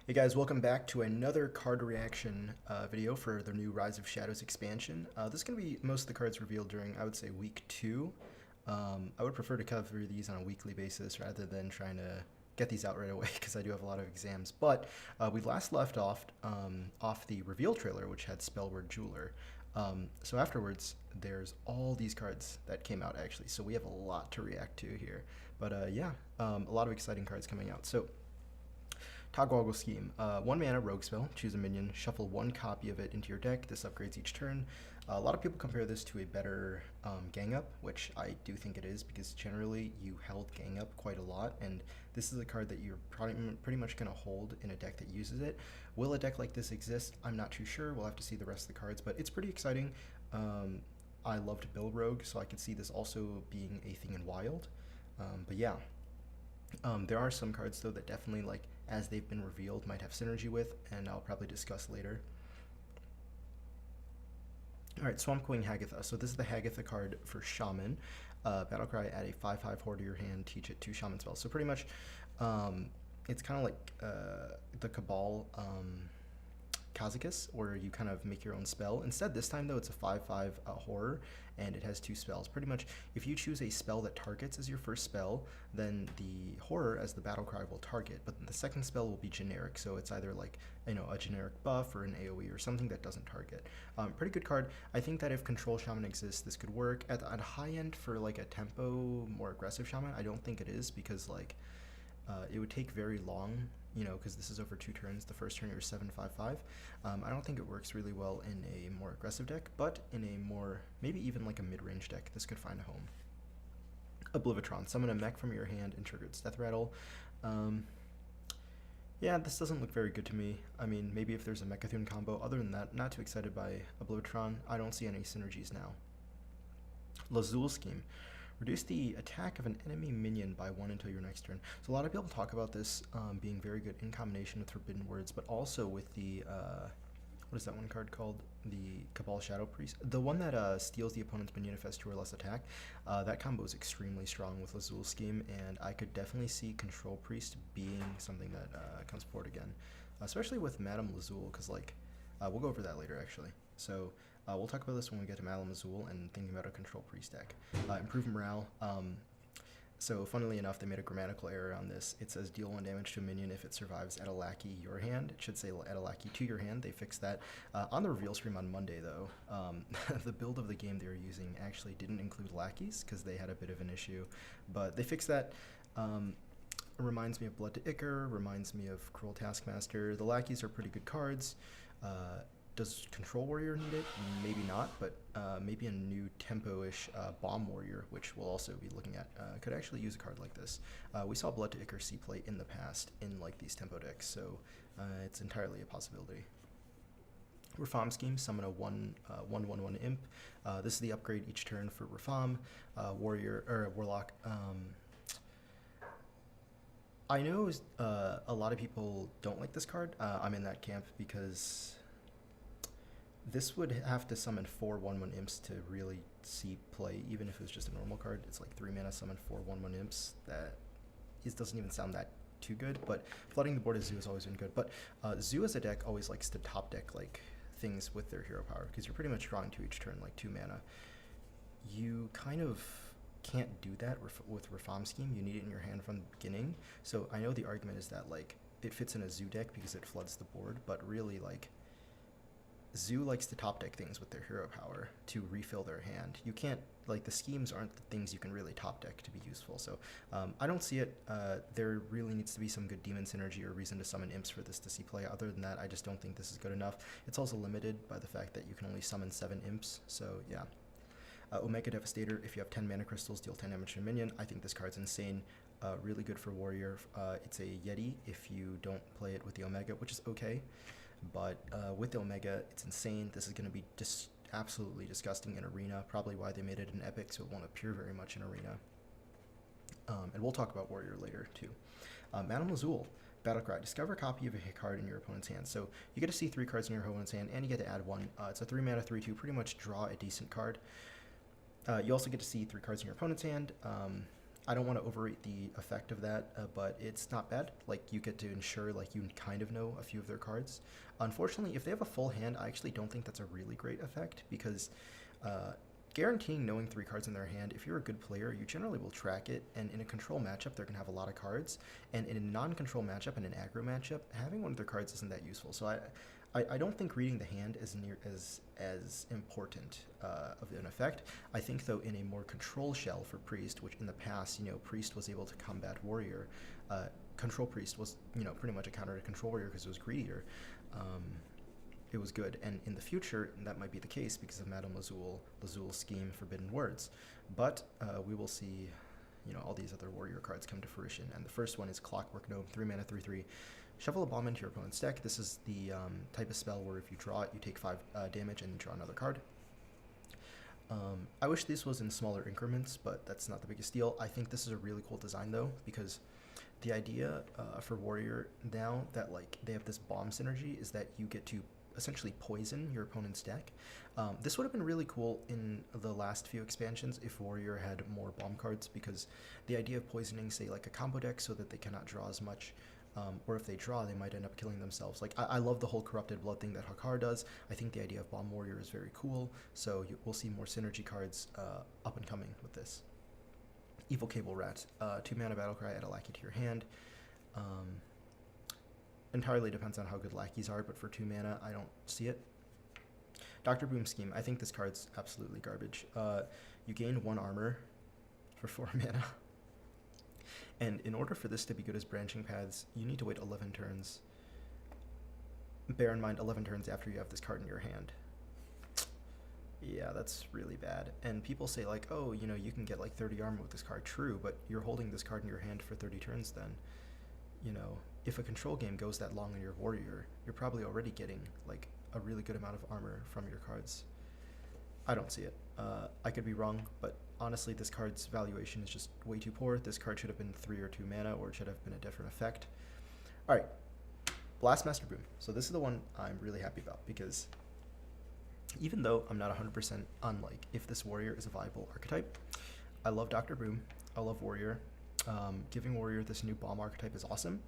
Hey guys, welcome back to another card reaction video for the new Rise of Shadows expansion. This is going to be most of the cards revealed during, I would say, week 2. I would prefer to cover these on a weekly basis rather than trying to get these out right away because I do have a lot of exams. But we last left off the reveal trailer, which had Spellword Jeweler. So afterwards, there's all these cards that came out actually. So we have a lot to react to here. But yeah, a lot of exciting cards coming out. So Kalecgos scheme. 1 mana rogue spell, choose a minion, shuffle 1 copy of it into your deck. This upgrades each turn. A lot of people compare this to a better gang up, which I do think it is because generally you held gang up quite a lot, and this is a card that you're pretty much going to hold in a deck that uses it. Will a deck like this exist? I'm not too sure. We'll have to see the rest of the cards, but it's pretty exciting. I love to build rogue, so I could see this also being a thing in wild. But yeah. There are some cards though that definitely, like, as they've been revealed, might have synergy with, and I'll probably discuss later. Alright, Swamp Queen Hagatha. So this is the Hagatha card for Shaman. Battlecry, add a 5/5 horror to your hand, teach it 2 Shaman spells. So pretty much, it's kind of like the Cabal kalecgos, where you kind of make your own spell. Instead, this time though, it's a 5/5 horror, and it has 2 spells. Pretty much, if you choose a spell that targets as your first spell, then the horror as the battle cry will target, but the second spell will be generic, so it's either like, you know, a generic buff or an AoE or something that doesn't target. Pretty good card. I think that if Control Shaman exists, this could work. At high end for like a tempo, more aggressive Shaman, I don't think it is, because like it would take very long, you know, because this is over 2 turns. The first turn you're 7/5/5. I don't think it works really well in a more aggressive deck, but in a more, maybe even like a mid-range deck, this could find a home. Oblivion, summon a mech from your hand and trigger its death rattle. Yeah, this doesn't look very good to me. I mean, maybe if there's a Mechathune combo. Other than that, not too excited by Oblivion. I don't see any synergies now. Lazul scheme. Reduce the attack of an enemy minion by 1 until your next turn. So a lot of people talk about this being very good in combination with Forbidden Words, but also with the, what is that one card called? The Cabal Shadow Priest. The one that steals the opponent's minion if has 2 or less attack. That combo is extremely strong with Lazul scheme, and I could definitely see Control Priest being something that comes forward again. Especially with Madame Lazul, because like, we'll go over that later actually. So we'll talk about this when we get to Madame Azul and thinking about a Control Priest deck. Improve morale. So funnily enough, they made a grammatical error on this. It says deal 1 damage to a minion if it survives at a lackey your hand. It should say at a lackey to your hand. They fixed that. On the reveal stream on Monday though, the build of the game they were using actually didn't include lackeys because they had a bit of an issue. But they fixed that. Reminds me of Blood to Ichor, reminds me of Cruel Taskmaster. The lackeys are pretty good cards. Does Control Warrior need it? Maybe not, but maybe a new tempo-ish Bomb Warrior, which we'll also be looking at, could actually use a card like this. We saw Blood to Ichor C-play in the past in like these tempo decks, so it's entirely a possibility. Rafaam scheme, summon a 1/1/1 imp. This is the upgrade each turn for Rafaam, Warrior or Warlock. I know a lot of people don't like this card. I'm in that camp because this would have to summon 4 1/1 imps to really see play, even if it was just a normal card. It's like 3 mana summon 4 1/1 imps. Doesn't even sound that too good, but flooding the board as Zoo has always been good. But Zoo as a deck always likes to top deck like things with their hero power, because you're pretty much drawing 2 each turn, like 2 mana. You kind of can't do that with Rafaam scheme. You need it in your hand from the beginning. So I know the argument is that like it fits in a Zoo deck because it floods the board, but really like Zoo likes to top deck things with their hero power to refill their hand. You can't, like, the schemes aren't the things you can really top deck to be useful. So I don't see it. There really needs to be some good demon synergy or reason to summon imps for this to see play. Other than that, I just don't think this is good enough. It's also limited by the fact that you can only summon 7 imps. So yeah. Omega Devastator, if you have 10 mana crystals, deal 10 damage to a minion. I think this card's insane. Really good for Warrior. It's a Yeti if you don't play it with the Omega, which is okay. But with the Omega, it's insane. This is going to be just absolutely disgusting in Arena. Probably why they made it an Epic, so it won't appear very much in Arena. And we'll talk about Warrior later, too. Madame Azul, Battlecry. Discover a copy of a hit card in your opponent's hand. So you get to see 3 cards in your opponent's hand, and you get to add 1. It's a 3 mana, 3/2. Pretty much draw a decent card. You also get to see 3 cards in your opponent's hand. I don't want to overrate the effect of that, but it's not bad. Like, you get to ensure, like, you kind of know a few of their cards. Unfortunately, if they have a full hand, I actually don't think that's a really great effect, because guaranteeing knowing 3 cards in their hand, if you're a good player, you generally will track it, and in a control matchup, they're going to have a lot of cards, and in a non-control matchup and an aggro matchup, having one of their cards isn't that useful. So I don't think reading the hand is near as important of an effect. I think, though, in a more control shell for Priest, which in the past, Priest was able to combat Warrior, Control Priest was, pretty much a counter to Control Warrior because it was greedier. It was good, and in the future, that might be the case because of Madame Lazul's scheme, Forbidden Words. But we will see, all these other Warrior cards come to fruition, and the first one is Clockwork Gnome, 3 mana, 3/3. Shuffle a bomb into your opponent's deck. This is the type of spell where if you draw it, you take 5 damage and draw another card. I wish this was in smaller increments, but that's not the biggest deal. I think this is a really cool design, though, because the idea for Warrior now that, like, they have this bomb synergy is that you get to essentially poison your opponent's deck. This would have been really cool in the last few expansions if Warrior had more bomb cards, because the idea of poisoning, say, like a combo deck so that they cannot draw as much, or if they draw, they might end up killing themselves. Like, I love the whole Corrupted Blood thing that Hakar does. I think the idea of Bomb Warrior is very cool, so we'll see more synergy cards up and coming with this. Evil Cable Rat, 2 mana Battlecry, add a lackey to your hand. Entirely depends on how good lackeys are, but for 2 mana, I don't see it. DR.BOOM Scheme, I think this card's absolutely garbage. You gain 1 armor for 4 mana. And in order for this to be good as branching paths, you need to wait 11 turns. Bear in mind, 11 turns after you have this card in your hand. Yeah, that's really bad. And people say, like, oh, you can get like 30 armor with this card. True, but you're holding this card in your hand for 30 turns then. If a control game goes that long on your Warrior, you're probably already getting like a really good amount of armor from your cards. I don't see it. I could be wrong, but honestly, this card's valuation is just way too poor. This card should have been 3 or 2 mana, or it should have been a different effect. All right, Blastmaster Boom. So this is the one I'm really happy about, because even though I'm not 100% on like if this Warrior is a viable archetype, I love DR.BOOM. I love Warrior. Giving Warrior this new bomb archetype is awesome.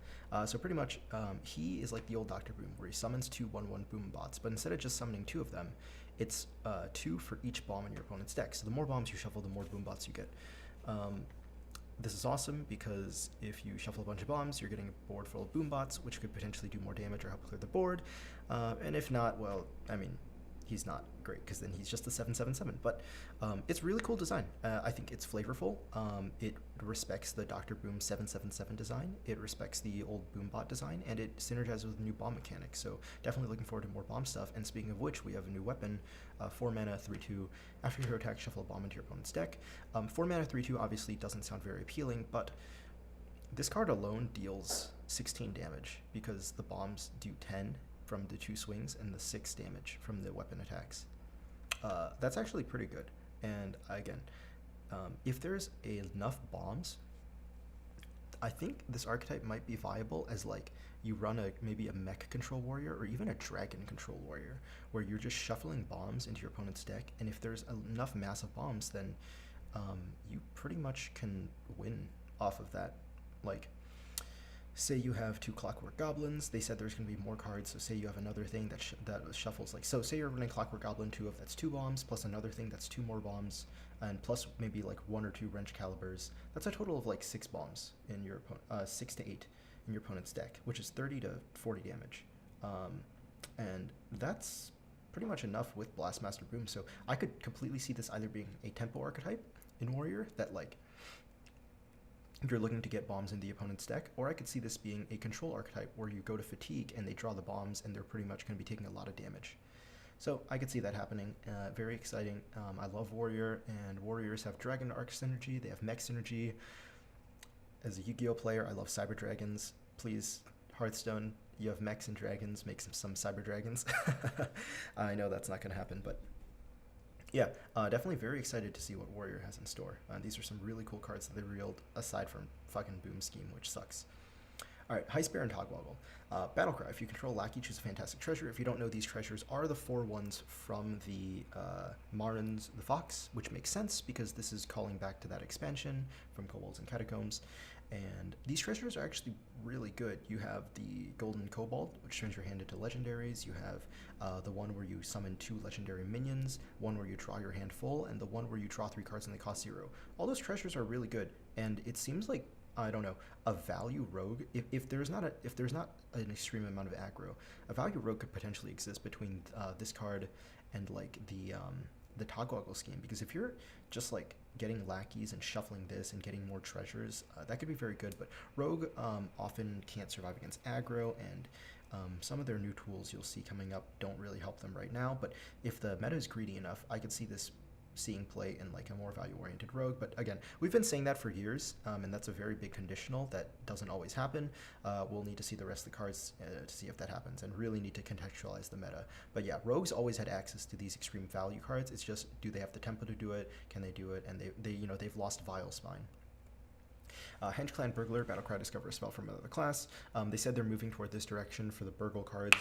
So pretty much, he is like the old DR.BOOM, where he summons 2 1/1 boom bots, but instead of just summoning 2 of them, it's 2 for each bomb in your opponent's deck. So the more bombs you shuffle, the more boom bots you get. This is awesome because if you shuffle a bunch of bombs, you're getting a board full of boom bots, which could potentially do more damage or help clear the board. And if not, well, I mean, he's not great because then he's just a 7/7/7. But it's really cool design. I think it's flavorful. It respects the DR.BOOM 7/7/7 design. It respects the old Boombot design, and it synergizes with new bomb mechanics. So definitely looking forward to more bomb stuff. And speaking of which, we have a new weapon, 4 mana 3/2. After your attack, shuffle a bomb into your opponent's deck. 4 mana 3/2 obviously doesn't sound very appealing, but this card alone deals 16 damage because the bombs do 10 from the 2 swings and the 6 damage from the weapon attacks. That's actually pretty good. And again, if there's enough bombs, I think this archetype might be viable as like you run maybe a mech control warrior or even a dragon control warrior, where you're just shuffling bombs into your opponent's deck, and if there's enough massive bombs, then you pretty much can win off of that. Like, say you have 2 Clockwork Goblins, they said there's going to be more cards, so say you have another thing that shuffles, like, so say you're running Clockwork Goblin 2 of that's 2 bombs, plus another thing that's 2 more bombs, and plus maybe like 1 or 2 Wrench Calibers. That's a total of like 6 bombs in your 6 to 8 in your opponent's deck, which is 30 to 40 damage. And that's pretty much enough with Blastmaster Boom, so I could completely see this either being a tempo archetype in Warrior that, like, if you're looking to get bombs in the opponent's deck, or I could see this being a control archetype where you go to fatigue and they draw the bombs and they're pretty much going to be taking a lot of damage. So I could see that happening. Very exciting. I love Warrior, and Warriors have Dragon Arc synergy, they have Mech synergy. As a Yu-Gi-Oh player, I love Cyber Dragons. Please, Hearthstone, you have mechs and dragons, make some Cyber Dragons. I know that's not going to happen, but yeah, definitely very excited to see what Warrior has in store. These are some really cool cards that they revealed, aside from fucking Boom Scheme, which sucks. All right, Heist Bear and Togwoggle. Battlecry. If you control Lackey, choose a fantastic treasure. If you don't know, these treasures are the 4 ones from the Marin's the Fox, which makes sense because this is calling back to that expansion from Kobolds and Catacombs. And these treasures are actually really good. You have the Golden Kobold, which turns your hand into legendaries. You have the one where you summon 2 legendary minions, one where you draw your hand full, and the one where you draw 3 cards and they cost 0. All those treasures are really good, and it seems like, I don't know, a value rogue. If there's not an extreme amount of aggro, a value rogue could potentially exist between this card and like the Togwoggle scheme. Because if you're just like getting lackeys and shuffling this and getting more treasures, that could be very good. But rogue often can't survive against aggro, and some of their new tools you'll see coming up don't really help them right now. But if the meta is greedy enough, I could see this seeing play in like a more value-oriented rogue. But again, we've been saying that for years, and that's a very big conditional that doesn't always happen. We'll need to see the rest of the cards to see if that happens, and really need to contextualize the meta. But yeah, rogues always had access to these extreme value cards. It's just, do they have the tempo to do it? Can they do it? And they've lost Vile Spine. Henge Clan Burglar, Battlecry, discover a spell from another class. They said they're moving toward this direction for the Burgle cards.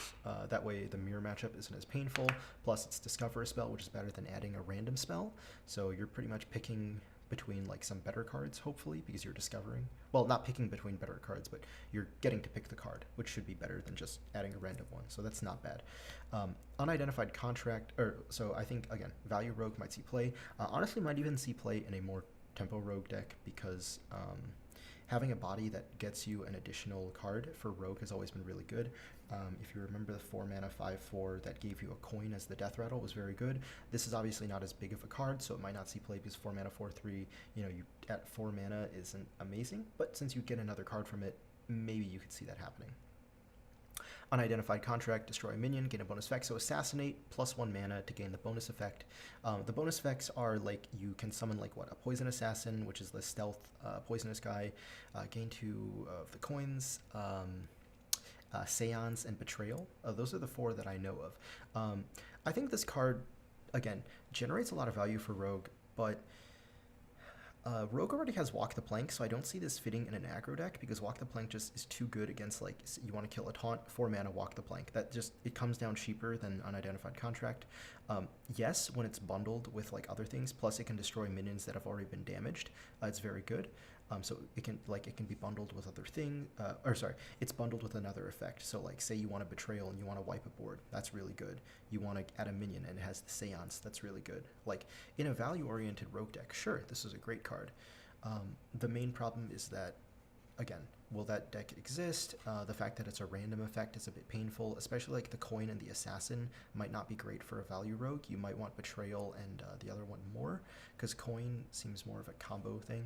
That way the mirror matchup isn't as painful. Plus it's discover a spell, which is better than adding a random spell. So you're pretty much picking between like some better cards, hopefully, because you're discovering. Well, not picking between better cards, but you're getting to pick the card, which should be better than just adding a random one. So that's not bad. Unidentified contract, so I think, again, value rogue might see play. Honestly, might even see play in a more tempo rogue deck, because having a body that gets you an additional card for rogue has always been really good. If you remember, the 4 mana 5/4 that gave you a coin as the death rattle was very good. This is obviously not as big of a card, so it might not see play because 4 mana 4/3, you at 4 mana isn't amazing, but since you get another card from it, maybe you could see that happening. Unidentified contract, destroy a minion, gain a bonus effect. So assassinate, +1 mana to gain the bonus effect. The bonus effects are like, you can summon like a poison assassin, which is the stealth poisonous guy, gain 2 of the coins, seance, and betrayal. Those are the 4 that I know of. I think this card, again, generates a lot of value for rogue, but rogue already has Walk the Plank, so I don't see this fitting in an aggro deck, because Walk the Plank just is too good against, like, you want to kill a taunt, 4 mana Walk the Plank. That just, it comes down cheaper than Unidentified Contract. Yes, when it's bundled with like other things, plus it can destroy minions that have already been damaged, it's very good. So it can be bundled with other things, it's bundled with another effect. So like, say you want a Betrayal and you want to wipe a board, that's really good. You want to add a minion and it has the Seance, that's really good. Like, in a value-oriented rogue deck, sure, this is a great card. The main problem is that, again, will that deck exist? The fact that it's a random effect is a bit painful, especially like the coin and the assassin might not be great for a value rogue. You might want Betrayal and the other one more, because coin seems more of a combo thing.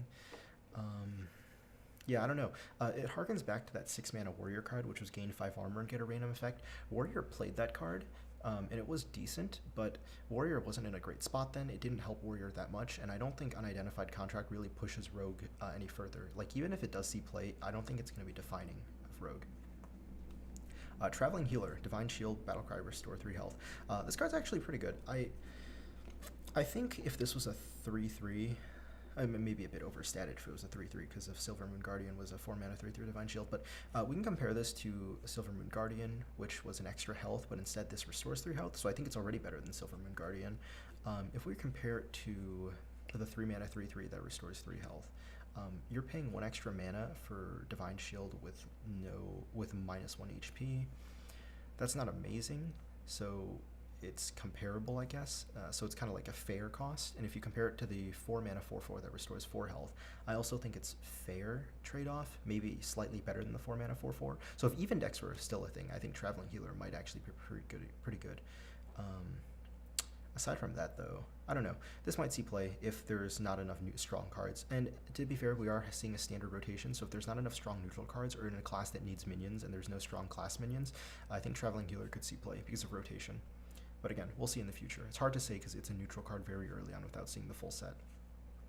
Yeah, I don't know. It harkens back to that 6 mana warrior card, which was gain 5 armor and get a random effect. Warrior played that card, and it was decent, but warrior wasn't in a great spot then. It didn't help warrior that much, and I don't think Unidentified Contract really pushes rogue any further. Like, even if it does see play, I don't think it's going to be defining of rogue. Traveling Healer, Divine Shield, Battlecry, restore 3 health. This card's actually pretty good. I think if this was a 3/3, maybe a bit overstated if it was a 3/3, because if Silver Moon Guardian was a 4 mana 3/3 Divine Shield, but we can compare this to Silver Moon Guardian, which was an extra health, but instead this restores 3 health, so I think it's already better than Silver Moon Guardian. If we compare it to the 3 mana 3/3 that restores 3 health, you're paying 1 extra mana for Divine Shield with -1 HP. That's not amazing, so it's comparable, I guess. So it's kind of like a fair cost. And if you compare it to the 4 mana 4/4 that restores 4 health, I also think it's fair trade-off, maybe slightly better than the 4 mana 4/4. So if even decks were still a thing, I think Traveling Healer might actually be pretty good. Aside from that, though, I don't know. This might see play if there's not enough strong cards. And to be fair, we are seeing a standard rotation, so if there's not enough strong neutral cards, or in a class that needs minions and there's no strong class minions, I think Traveling Healer could see play because of rotation. But again, we'll see in the future. It's hard to say because it's a neutral card very early on without seeing the full set.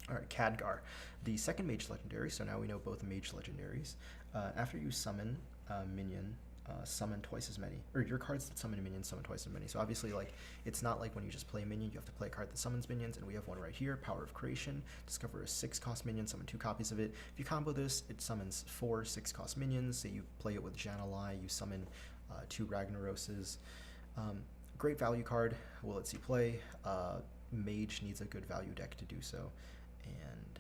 Alright, Khadgar, the second mage legendary, so now we know both mage legendaries. After you summon a minion summon twice as many, or your cards that summon minions summon twice as many. So obviously, like, it's not like when you just play a minion, you have to play a card that summons minions, and we have one right here, Power of Creation. Discover a 6-cost minion, summon 2 copies of it. If you combo this, it summons 4 6-cost minions. Say you play it with Jan'alai, you summon 2 Ragnaroses. Great value card. Will it see play? Mage needs a good value deck to do so. And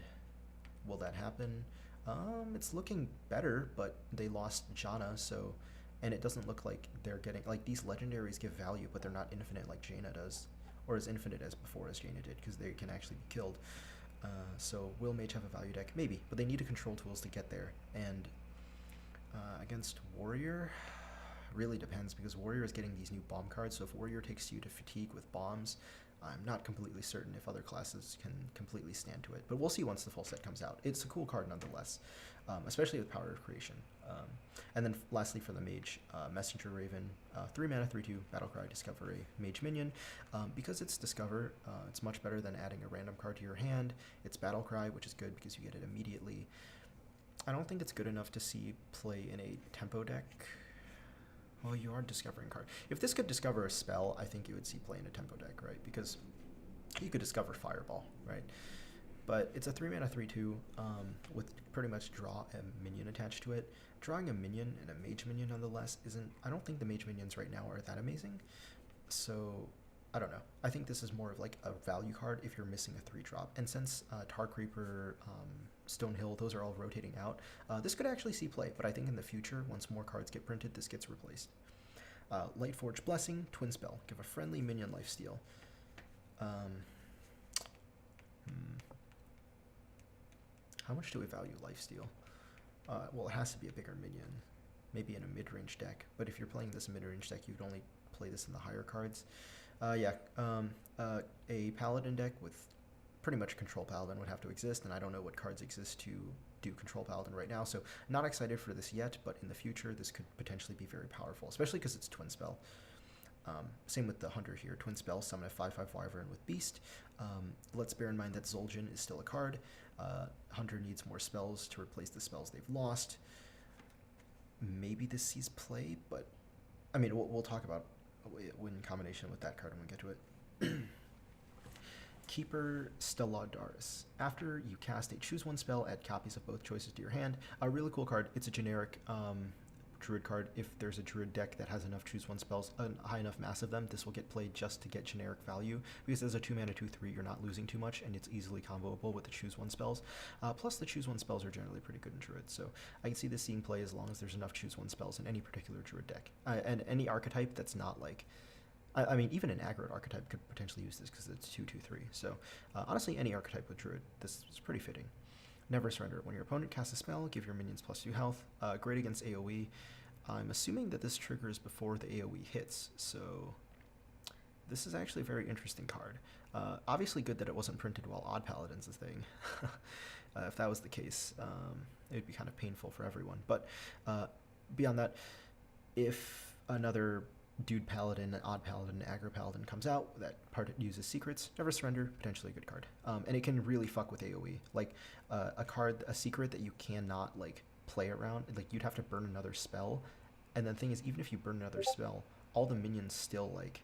will that happen? It's looking better, but they lost Janna, so, and it doesn't look like they're getting, like, these legendaries give value, but they're not infinite like Jaina does, or as infinite as before as Jaina did, because they can actually be killed. So will Mage have a value deck? Maybe, but they need to control tools to get there, and against Warrior, really depends, because Warrior is getting these new bomb cards, so if Warrior takes you to fatigue with bombs, I'm not completely certain if other classes can completely stand to it, but we'll see once the full set comes out. It's a cool card nonetheless, especially with Power of Creation. And then lastly for the Mage, Messenger Raven, 3 mana, 3/2, Battlecry, discover a Mage minion. Because it's Discover, it's much better than adding a random card to your hand. It's Battlecry, which is good because you get it immediately. I don't think it's good enough to see play in a tempo deck. Well, you are discovering card. If this could discover a spell, I think you would see play in a tempo deck, right? Because you could discover Fireball, right? But it's a 3 mana 3/2 with pretty much draw a minion attached to it. Drawing a minion and a Mage minion nonetheless isn't. I don't think the Mage minions right now are that amazing. So I don't know. I think this is more of like a value card if you're missing a 3-drop. And since Tar Creeper, Stonehill, those are all rotating out, this could actually see play, but I think in the future, once more cards get printed, this gets replaced. Lightforge Blessing, Twin Spell. Give a friendly minion lifesteal. How much do we value lifesteal? Well, it has to be a bigger minion. Maybe in a mid-range deck, but if you're playing this mid-range deck, you'd only play this in the higher cards. A Paladin deck with pretty much Control Paladin would have to exist, and I don't know what cards exist to do Control Paladin right now, so not excited for this yet, but in the future this could potentially be very powerful, especially because it's Twin Spell. Same with the Hunter here. Twin Spell, summon a 5/5 Wyvern with Beast. Let's bear in mind that Zul'jin is still a card. Hunter needs more spells to replace the spells they've lost. Maybe this sees play, but I mean, we'll talk about in combination with that card when we get to it. Keeper Stelladaris. After you cast a choose one spell, add copies of both choices to your hand. A really cool card. It's a generic druid card. If there's a druid deck that has enough choose one spells, a high enough mass of them, this will get played just to get generic value, because as a 2 mana 2/3, you're not losing too much, and it's easily comboable with the choose one spells. Plus the choose one spells are generally pretty good in druid, so I can see this seeing play as long as there's enough choose one spells in any particular druid deck, and any archetype that's not like, I mean, even an aggro archetype could potentially use this because it's 2/2/3. So honestly, any archetype with druid, this is pretty fitting. Never Surrender. When your opponent casts a spell, give your minions +2 health. Great against AoE. I'm assuming that this triggers before the AoE hits, so this is actually a very interesting card. Obviously good that it wasn't printed while Odd Paladin's a thing. If that was the case, it would be kind of painful for everyone. But beyond that, if another Dude Paladin, Odd Paladin, Aggro Paladin comes out that part uses secrets, Never Surrender, potentially a good card. And it can really fuck with AoE. Like a secret that you cannot like play around, like you'd have to burn another spell. And the thing is, even if you burn another spell, all the minions still like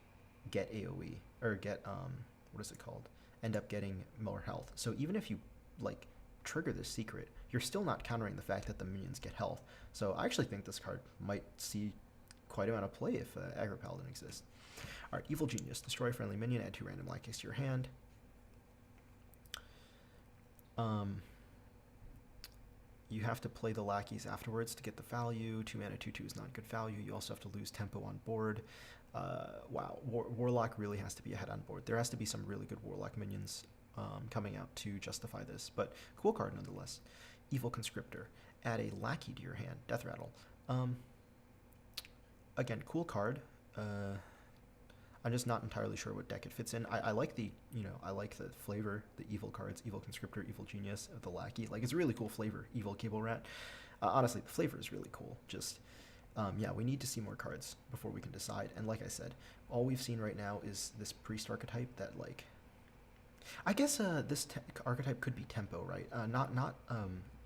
get AoE or get what is it called? End up getting more health. So even if you like trigger this secret, you're still not countering the fact that the minions get health. So I actually think this card might see quite a amount of play if Aggro Paladin exists. Alright, Evil Genius. Destroy a friendly minion, add 2 random lackeys to your hand. You have to play the lackeys afterwards to get the value. 2 mana 2/2 is not good value. You also have to lose tempo on board. Wow, Warlock really has to be ahead on board. There has to be some really good Warlock minions coming out to justify this, but cool card nonetheless. Evil Conscriptor. Add a lackey to your hand. Death Rattle. Again, cool card. I'm just not entirely sure what deck it fits in. I like the, I like the flavor, the evil cards, Evil Conscriptor, Evil Genius, the Lackey. Like, it's a really cool flavor, Evil Cable Rat. Honestly, the flavor is really cool. Just, yeah, we need to see more cards before we can decide. And like I said, all we've seen right now is this Priest archetype that, like, I guess this archetype could be Tempo, right? Not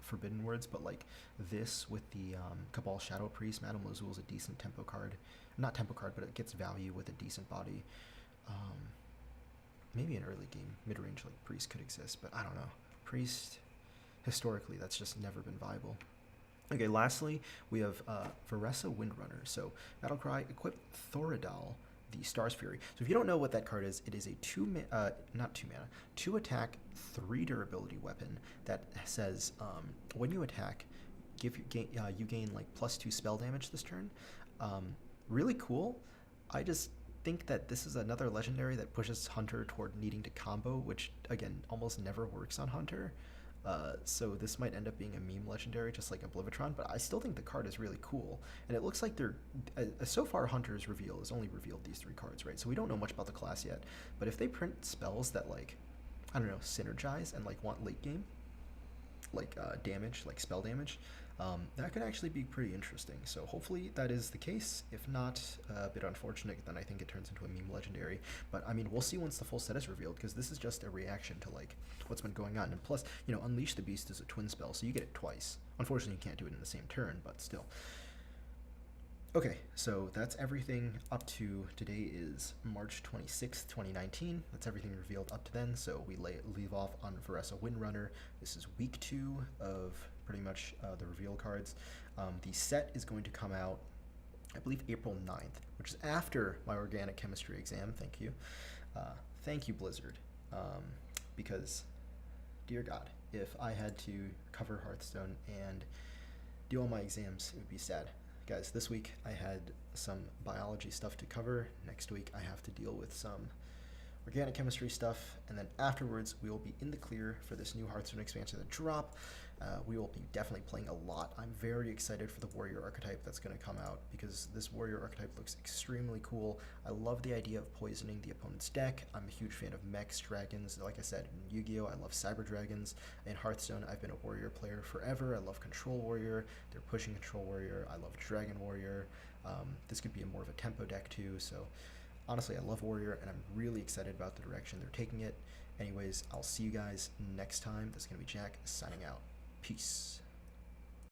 Forbidden Words, but like this with the Cabal Shadow Priest, Madame Lazul is a decent tempo card. Not tempo card, but it gets value with a decent body. Maybe an early game mid-range like Priest could exist, but I don't know. Priest, historically, that's just never been viable. Okay, lastly, we have Varessa Windrunner. So Battlecry, equip Thoradal, the Star's Fury. So if you don't know what that card is, it is a not 2 mana, 2 attack, 3 durability weapon that says when you attack, you gain like +2 spell damage this turn. Really cool. I just think that this is another legendary that pushes Hunter toward needing to combo, which again almost never works on Hunter. So this might end up being a meme legendary, just like Oblivitron, but I still think the card is really cool. And it looks like they're, so far Hunter's reveal has only revealed these 3 cards, right? So we don't know much about the class yet. But if they print spells that like, I don't know, synergize and like want late game, like damage, like spell damage, that could actually be pretty interesting. So hopefully that is the case. If not, a bit unfortunate, then I think it turns into a meme legendary. But I mean, we'll see once the full set is revealed, because this is just a reaction to like what's been going on. And plus, you know, Unleash the Beast is a twin spell, so you get it twice. Unfortunately, you can't do it in the same turn, but still. Okay, so that's everything up to today is March 26th, 2019. That's everything revealed up to then. So we leave off on Varessa Windrunner. This is week 2 of pretty much the reveal cards. The set is going to come out, I believe, April 9th, which is after my organic chemistry exam. Thank you. Thank you, Blizzard. Because, dear God, if I had to cover Hearthstone and do all my exams, it would be sad. Guys, this week I had some biology stuff to cover. Next week I have to deal with some organic chemistry stuff, and then afterwards we will be in the clear for this new Hearthstone expansion that drop. We will be definitely playing a lot. I'm very excited for the warrior archetype that's going to come out, because this warrior archetype looks extremely cool. I love the idea of poisoning the opponent's deck. I'm a huge fan of mechs, dragons. Like I said, in Yu-Gi-Oh! I love cyber dragons. In Hearthstone, I've been a warrior player forever. I love control warrior. They're pushing control warrior. I love dragon warrior. This could be more of a tempo deck too. So honestly, I love warrior, and I'm really excited about the direction they're taking it. Anyways, I'll see you guys next time. This is going to be Jack signing out. Peace.